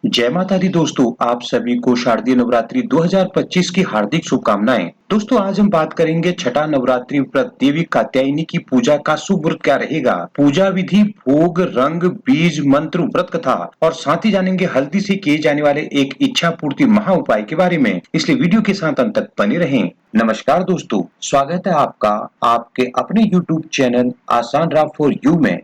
जय माता दी दोस्तों, आप सभी को शारदीय नवरात्रि 2025 की हार्दिक शुभकामनाएं। दोस्तों, आज हम बात करेंगे छठा नवरात्रि व्रत देवी कात्यायनी की पूजा का शुभ व्रत क्या रहेगा। पूजा विधि, भोग, रंग, बीज, मंत्र, व्रत कथा और साथ ही जानेंगे हल्दी से किए जाने वाले एक इच्छा पूर्ति महा उपाय के बारे में। इसलिए वीडियो के साथ अंत तक बने रहें। नमस्कार दोस्तों, स्वागत है आपका आपके अपने YouTube चैनल आसान राह फॉर यू में।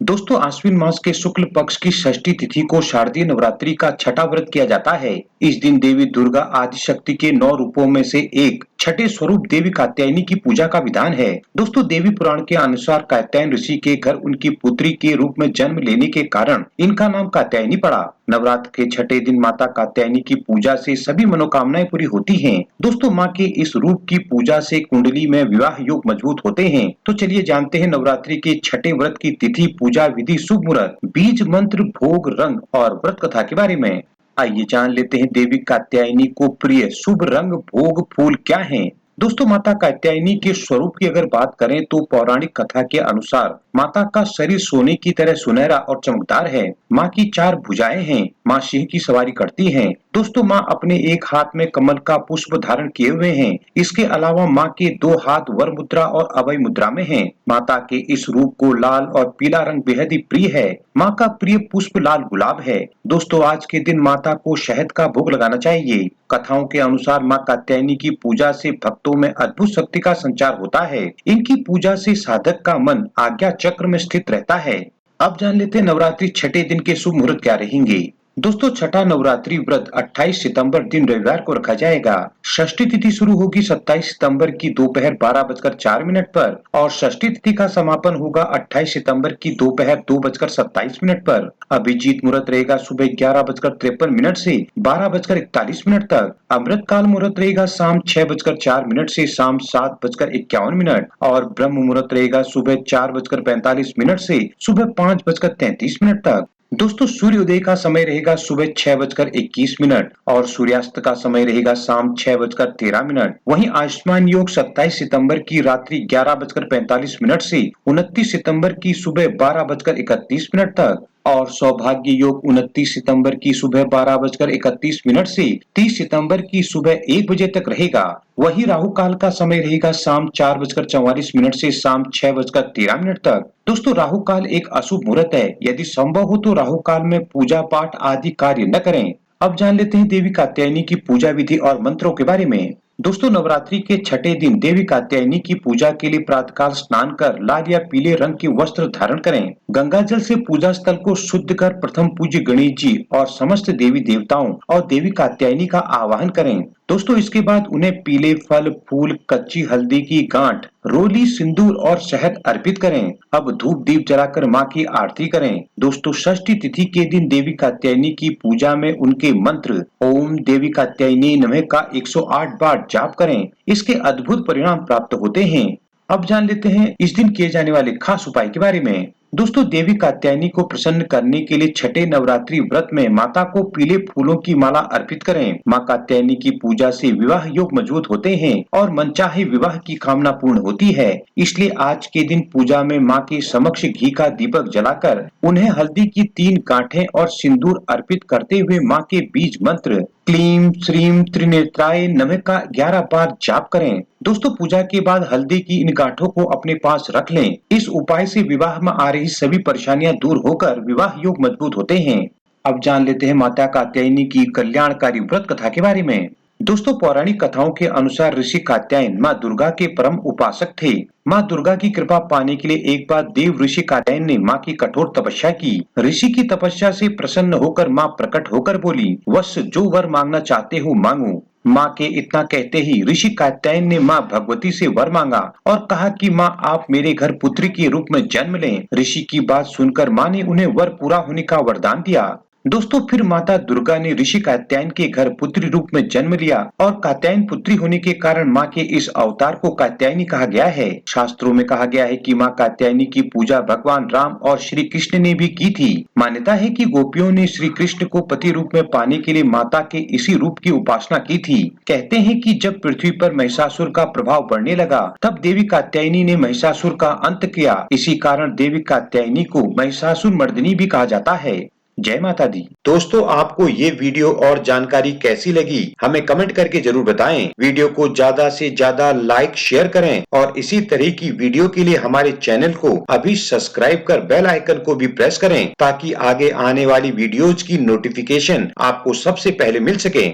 दोस्तों, आश्विन मास के शुक्ल पक्ष की षष्ठी तिथि को शारदीय नवरात्रि का छठा व्रत किया जाता है। इस दिन देवी दुर्गा आदि शक्ति के 9 रूपों में से एक छठे स्वरूप देवी कात्यायनी की पूजा का विधान है। दोस्तों, देवी पुराण के अनुसार कात्यायन ऋषि के घर उनकी पुत्री के रूप में जन्म लेने के कारण इनका नाम कात्यायनी पड़ा। नवरात्र के छठे दिन माता कात्यायनी की पूजा से सभी मनोकामनाएं पूरी होती हैं। दोस्तों, माँ के इस रूप की पूजा से कुंडली में विवाह योग मजबूत होते हैं। तो चलिए जानते हैं नवरात्रि के छठे व्रत की तिथि, पूजा विधि, शुभ मुहूर्त, बीज, मंत्र, भोग, रंग और व्रत कथा के बारे में। आइए जान लेते हैं देवी कात्यायनी को प्रिय शुभ रंग, भोग, फूल क्या हैं। दोस्तों, माता कात्यायनी के स्वरूप की अगर बात करें तो पौराणिक कथा के अनुसार माता का शरीर सोने की तरह सुनहरा और चमकदार है। माँ की 4 भुजाएं हैं। माँ सिंह की सवारी करती हैं। दोस्तों, माँ अपने एक हाथ में कमल का पुष्प धारण किए हुए हैं। इसके अलावा माँ के 2 हाथ वर मुद्रा और अभय मुद्रा में हैं। माता के इस रूप को लाल और पीला रंग बेहद ही प्रिय है। माँ का प्रिय पुष्प लाल गुलाब है। दोस्तों, आज के दिन माता को शहद का भोग लगाना चाहिए। कथाओं के अनुसार माँ कात्यायनी की पूजा से भक्तों में अद्भुत शक्ति का संचार होता है। इनकी पूजा से साधक का मन आज्ञा चक्र में स्थित रहता है। अब जान लेते हैं नवरात्रि छठे दिन के शुभ मुहूर्त क्या रहेंगे। दोस्तों, छठा नवरात्रि व्रत 28 सितंबर दिन रविवार को रखा जाएगा। षष्ठी तिथि शुरू होगी 27 सितंबर की दोपहर 12:04 पर और षष्ठी तिथि का समापन होगा 28 सितंबर की दोपहर 2:27 पर। अभिजीत मुहूर्त रहेगा सुबह 11:53 से 12:41 तक। अमृत काल मुहूर्त रहेगा शाम 6:04 से शाम 7:51 और ब्रह्म मुहूर्त रहेगा सुबह 4:45 से सुबह 5:33 तक। दोस्तों, सूर्योदय का समय रहेगा सुबह 6:21 और सूर्यास्त का समय रहेगा शाम 6:13। वहीं आयुष्मान योग 27 सितंबर की रात्रि 11:45 से 29 सितंबर की सुबह 12:31 तक और सौभाग्य योग 29 सितंबर की सुबह 12:31 से 30 सितंबर की सुबह 1 बजे तक रहेगा। वही राहु काल का समय रहेगा शाम 4:44 से शाम 6:13 तक। दोस्तों, राहु काल एक अशुभ मुहूर्त है। यदि संभव हो तो राहु काल में पूजा पाठ आदि कार्य न करें। अब जान लेते हैं देवी कात्यायनी की पूजा विधि और मंत्रों के बारे में। दोस्तों, नवरात्रि के छठे दिन देवी कात्यायनी की पूजा के लिए प्रातःकाल स्नान कर लाल या पीले रंग के वस्त्र धारण करें। गंगा जल से पूजा स्थल को शुद्ध कर प्रथम पूज्य गणेश जी और समस्त देवी देवताओं और देवी कात्यायनी का आवाहन करें। दोस्तों, इसके बाद उन्हें पीले फल, फूल, कच्ची हल्दी की गांठ, रोली, सिंदूर और शहद अर्पित करें। अब धूप दीप जलाकर माँ की आरती करें। दोस्तों, षष्ठी तिथि के दिन देवी कात्यायनी की पूजा में उनके मंत्र ओम देवी कात्यायनी नमः का 108 बार जाप करें। इसके अद्भुत परिणाम प्राप्त होते हैं। अब जान लेते हैं इस दिन किए जाने वाले खास उपाय के बारे में। दोस्तों, देवी कात्यायनी को प्रसन्न करने के लिए छठे नवरात्रि व्रत में माता को पीले फूलों की माला अर्पित करें। माँ कात्यायनी की पूजा से विवाह योग मजबूत होते हैं और मनचाहे विवाह की कामना पूर्ण होती है। इसलिए आज के दिन पूजा में माँ के समक्ष घी का दीपक जलाकर उन्हें हल्दी की 3 गांठें और सिंदूर अर्पित करते हुए माँ के बीज मंत्र क्लीम श्रीम त्रिनेत्राय नमः का 11 बार जाप करें। दोस्तों, पूजा के बाद हल्दी की इन गांठों को अपने पास रख लें। इस उपाय से विवाह में आ रही सभी परेशानियां दूर होकर विवाह योग मजबूत होते हैं। अब जान लेते हैं माता कात्यायनी की कल्याणकारी व्रत कथा के बारे में। दोस्तों, पौराणिक कथाओं के अनुसार ऋषि कात्यायन माँ दुर्गा के परम उपासक थे। माँ दुर्गा की कृपा पाने के लिए एक बार देव ऋषि कात्यायन ने माँ की कठोर तपस्या की। ऋषि की तपस्या से प्रसन्न होकर माँ प्रकट होकर बोली, वत्स, जो वर मांगना चाहते हो मांगो। माँ के इतना कहते ही ऋषि कात्यायन ने माँ भगवती से वर मांगा और कहा कि माँ, आप मेरे घर पुत्री के रूप में जन्म लें। ऋषि की बात सुनकर माँ ने उन्हें वर पूरा होने का वरदान दिया। दोस्तों, फिर माता दुर्गा ने ऋषि कात्यायन के घर पुत्री रूप में जन्म लिया और कात्यायन पुत्री होने के कारण माँ के इस अवतार को कात्यायनी कहा गया है। शास्त्रों में कहा गया है कि माँ कात्यायनी की पूजा भगवान राम और श्री कृष्ण ने भी की थी। मान्यता है कि गोपियों ने श्री कृष्ण को पति रूप में पाने के लिए माता के इसी रूप की उपासना की थी। कहते हैं कि जब पृथ्वी पर महिषासुर का प्रभाव बढ़ने लगा तब देवी कात्यायनी ने महिषासुर का अंत किया। इसी कारण देवी कात्यायनी को महिषासुर मर्दिनी भी कहा जाता है। जय माता दी। दोस्तों, आपको ये वीडियो और जानकारी कैसी लगी हमें कमेंट करके जरूर बताएं। वीडियो को ज्यादा से ज्यादा लाइक शेयर करें और इसी तरह की वीडियो के लिए हमारे चैनल को अभी सब्सक्राइब कर बेल आइकन को भी प्रेस करें ताकि आगे आने वाली वीडियोज की नोटिफिकेशन आपको सबसे पहले मिल सके।